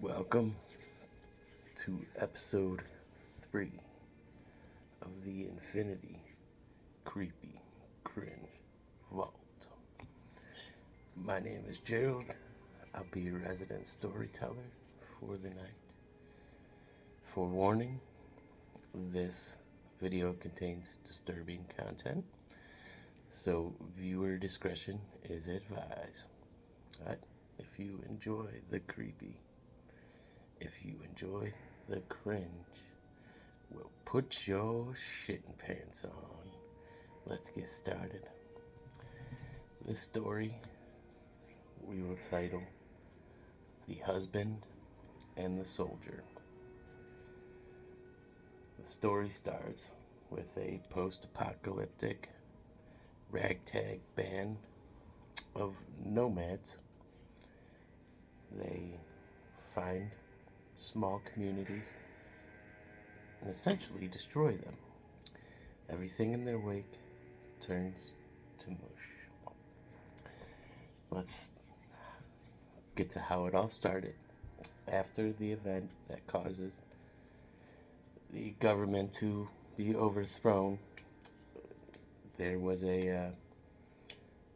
Welcome to episode 3 of the Infinity Creepy Cringe Vault. My name is Gerald. I'll be your resident storyteller for the night. Forewarning, this video contains disturbing content, so viewer discretion is advised. But if you enjoy the creepy, if you enjoy the cringe, well, put your shitting pants on. Let's get started. This story we will title The Husband and the Soldier. The story starts with a post-apocalyptic ragtag band of nomads. They find small communities and essentially destroy them. Everything in their wake turns to mush. Let's get to how it all started. After the event that causes the government to be overthrown, there was a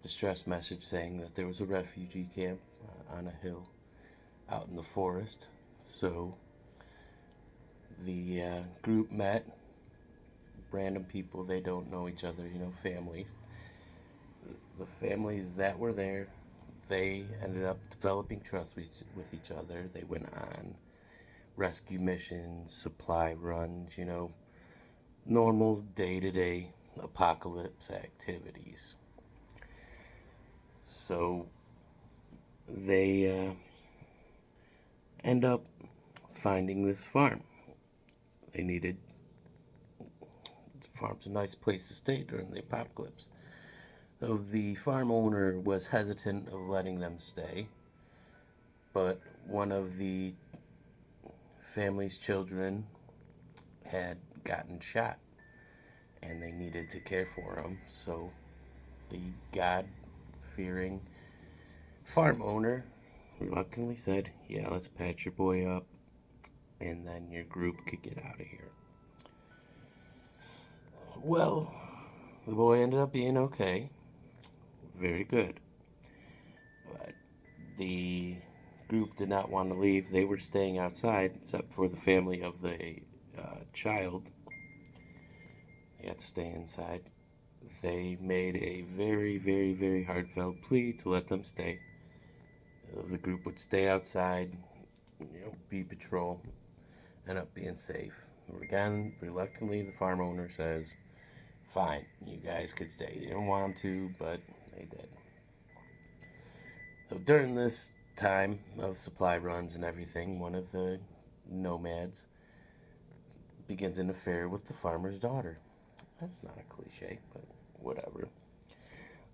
distress message saying that there was a refugee camp on a hill out in the forest. So the group met, random people, they don't know each other, families. The families that were there, they ended up developing trust with each other. They went on rescue missions, supply runs, normal day-to-day apocalypse activities. So they end up finding this farm. They needed, the farm's a nice place to stay during the apocalypse. So the farm owner was hesitant of letting them stay, but one of the family's children had gotten shot and they needed to care for him. So the God-fearing farm owner reluctantly said, yeah, let's patch your boy up and then your group could get out of here. Well, the boy ended up being okay. Very good. But the group did not want to leave. They were staying outside, except for the family of the child. They had to stay inside. They made a very, very, very heartfelt plea to let them stay. The group would stay outside, be patrol, end up being safe. Again, reluctantly, the farm owner says, fine, you guys could stay. You didn't want them to, but they did. So during this time of supply runs and everything, one of the nomads begins an affair with the farmer's daughter. That's not a cliche, but whatever.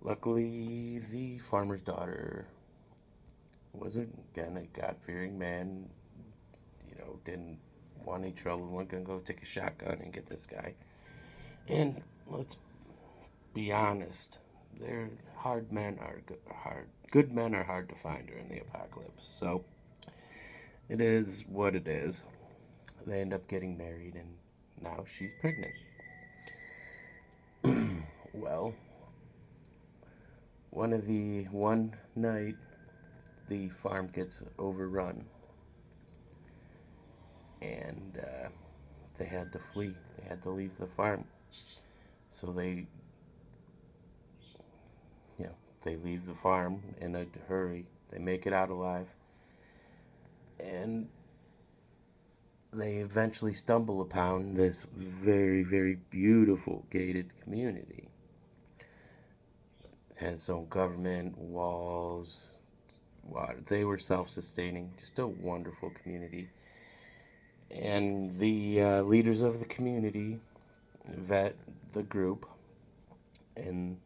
Luckily, the farmer's daughter was, again, a God-fearing man, didn't want any trouble, wasn't going to go take a shotgun and get this guy. And let's be honest, good men are hard to find during the apocalypse. So it is what it is. They end up getting married and now she's pregnant. Well, one night the farm gets overrun and they had to flee. They had to leave the farm. So they leave the farm in a hurry. They make it out alive. And they eventually stumble upon this very, very beautiful gated community. It has its own government, walls, water. They were self-sustaining. Just a wonderful community. And the leaders of the community vet the group, and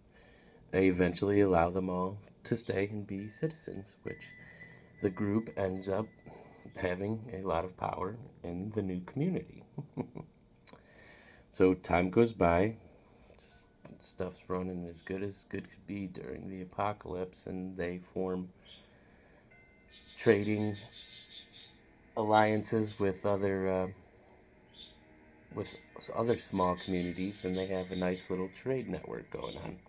they eventually allow them all to stay and be citizens, which the group ends up having a lot of power in the new community. So time goes by, stuff's running as good could be during the apocalypse, and they form trading alliances with other small communities, and they have a nice little trade network going on.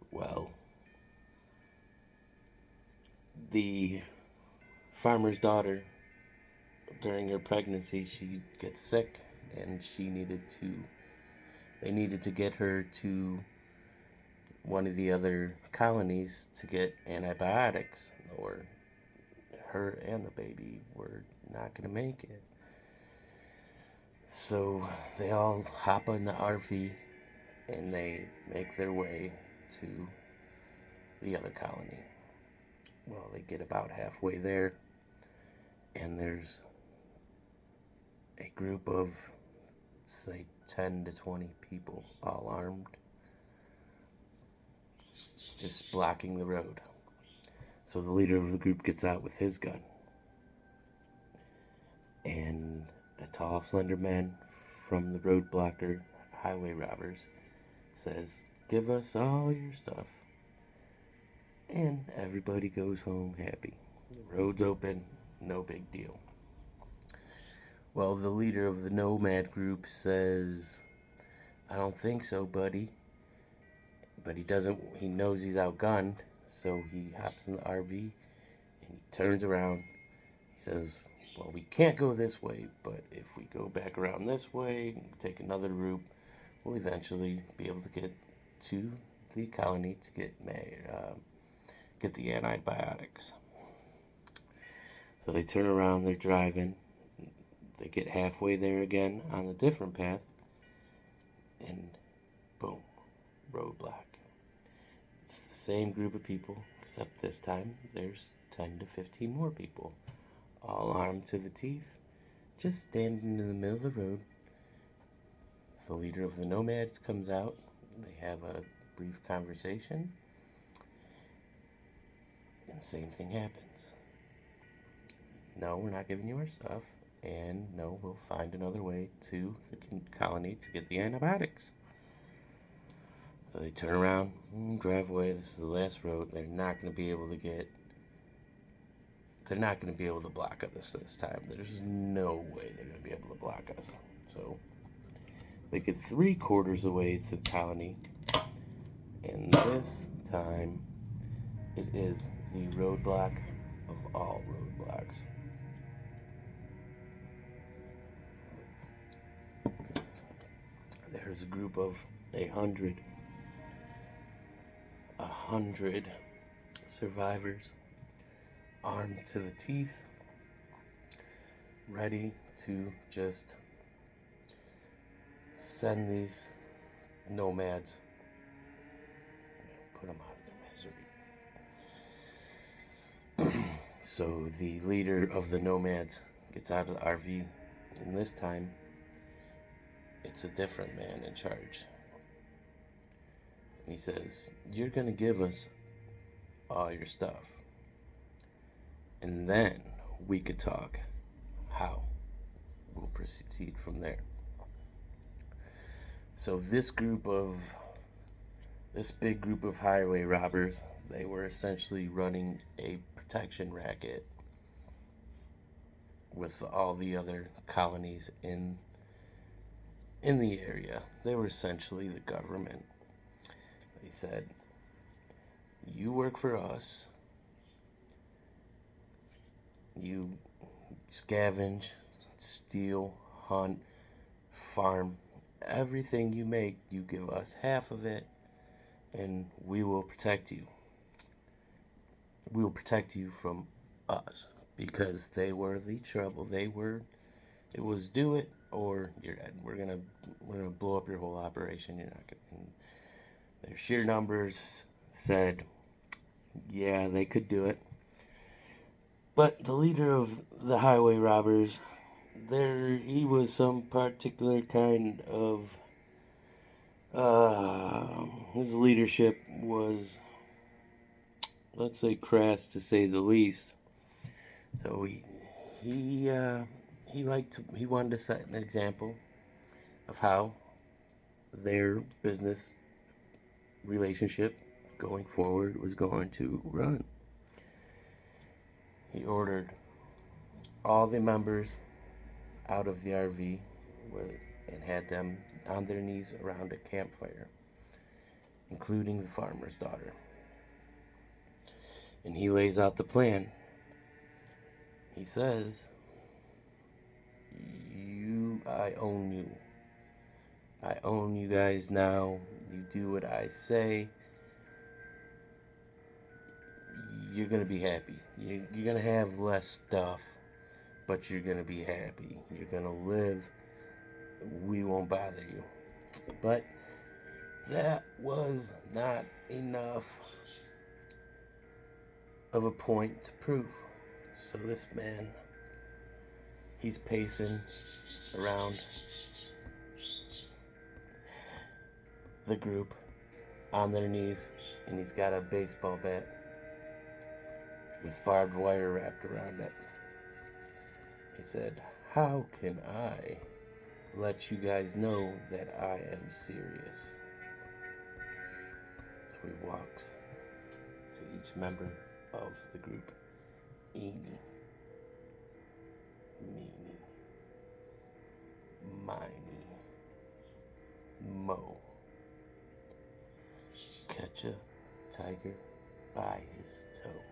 Well, the farmer's daughter, during her pregnancy, she gets sick, and they needed to get her to one of the other colonies to get antibiotics, or her and the baby were not going to make it. So they all hop on the RV and they make their way to the other colony. Well, they get about halfway there, and there's a group of, say, 10 to 20 people, all armed, just blocking the road. So the leader of the group gets out with his gun, and a tall, slender man from the road blocker highway robbers says, "Give us all your stuff." And everybody goes home happy. The road's open, no big deal. Well, the leader of the nomad group says, "I don't think so, buddy." But he knows he's outgunned, so he hops in the RV and he turns around. He says, "Well, we can't go this way, but if we go back around this way and take another route, we'll eventually be able to get to the colony to get the antibiotics." So they turn around, they're driving, they get halfway there again on a different path, and boom, roadblock. It's the same group of people, except this time there's 10 to 15 more people, all armed to the teeth, just standing in the middle of the road. The leader of the nomads comes out, they have a brief conversation, and the same thing happens. "No, we're not giving you our stuff, and no, we'll find another way to the colony to get the antibiotics." So they turn around and drive away. This is the last road. They're not going to be able to block us this time. There's no way they're going to be able to block us. So they get 3/4 away to the colony, and this time it is the roadblock of all roadblocks. There's a group of 100 survivors, armed to the teeth, ready to just send these nomads, put them out of their misery. So the leader of the nomads gets out of the RV, and this time it's a different man in charge. And he says, "You're going to give us all your stuff, and then we could talk how we'll proceed from there." So this big group of highway robbers, they were essentially running a protection racket with all the other colonies in the area. They were essentially the government. They said, "You work for us, you scavenge, steal, hunt, farm, everything you make, you give us half of it, and we will protect you. We will protect you from us," because they were the trouble. It was do it or you're dead. We're gonna blow up your whole operation. You're not gonna. Their sheer numbers said, yeah, they could do it. But the leader of the highway robbers, he was some particular kind of. His leadership was, let's say, crass to say the least. So he wanted to set an example of how their business relationship going forward was going to run. He ordered all the members out of the RV and had them on their knees around a campfire, including the farmer's daughter. And he lays out the plan. He says, I own you. I own you guys now. You do what I say. You're going to be happy. You're going to have less stuff, but you're going to be happy. You're going to live. We won't bother you. But that was not enough of a point to prove. So this man, he's pacing around the group on their knees, and he's got a baseball bat with barbed wire wrapped around it. He said, "How can I let you guys know that I am serious?" So he walks to each member of the group. Eeny, meeny, miny, mo. Catch a tiger by his toe.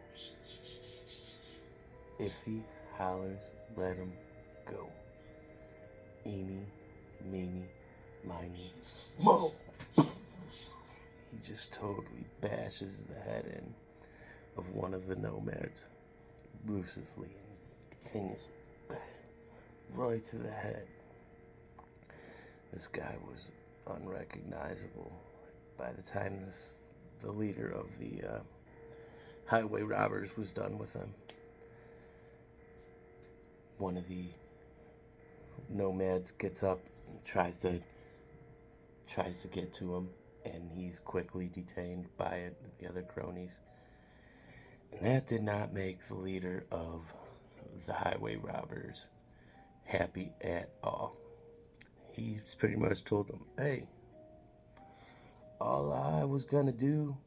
If he hollers, let him go. Eeny, meeny, miny, mo. He just totally bashes the head in of one of the nomads ruthlessly and continuously bang right to the head. This guy was unrecognizable. By the time the leader of the highway robbers was done with him, one of the nomads gets up and tries to get to him, and he's quickly detained by the other cronies. And that did not make the leader of the highway robbers happy at all. He pretty much told them, "Hey, all I was gonna do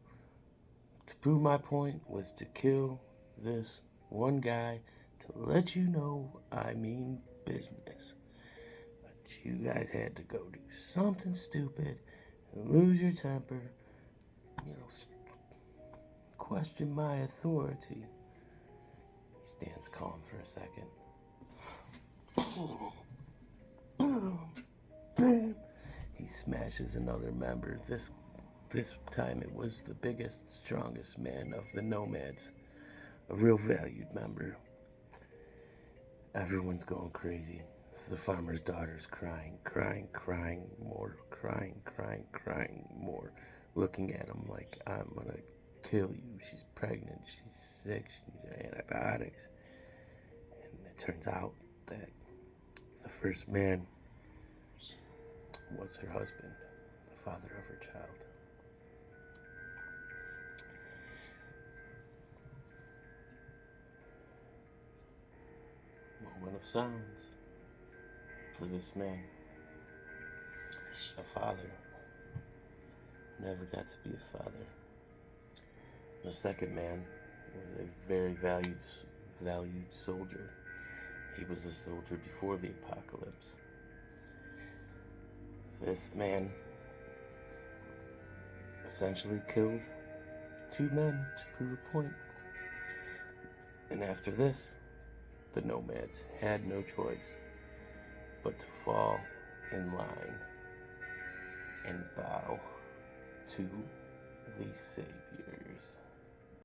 to prove my point was to kill this one guy to let you know I mean business. But you guys had to go do something stupid and lose your temper, question my authority." He stands calm for a second. He smashes another member. This time it was the biggest, strongest man of the nomads, a real valued member. Everyone's going crazy. The farmer's daughter's crying more, crying more, looking at him like, "I'm gonna kill you. She's pregnant, she's sick, she needs antibiotics." And it turns out that the first man was her husband, the father of her child. Moment of silence for this man. A father never got to be a father. The second man was a very valued soldier. He was a soldier before the apocalypse. This man essentially killed two men to prove a point. And after this, the nomads had no choice but to fall in line and bow to the Savior.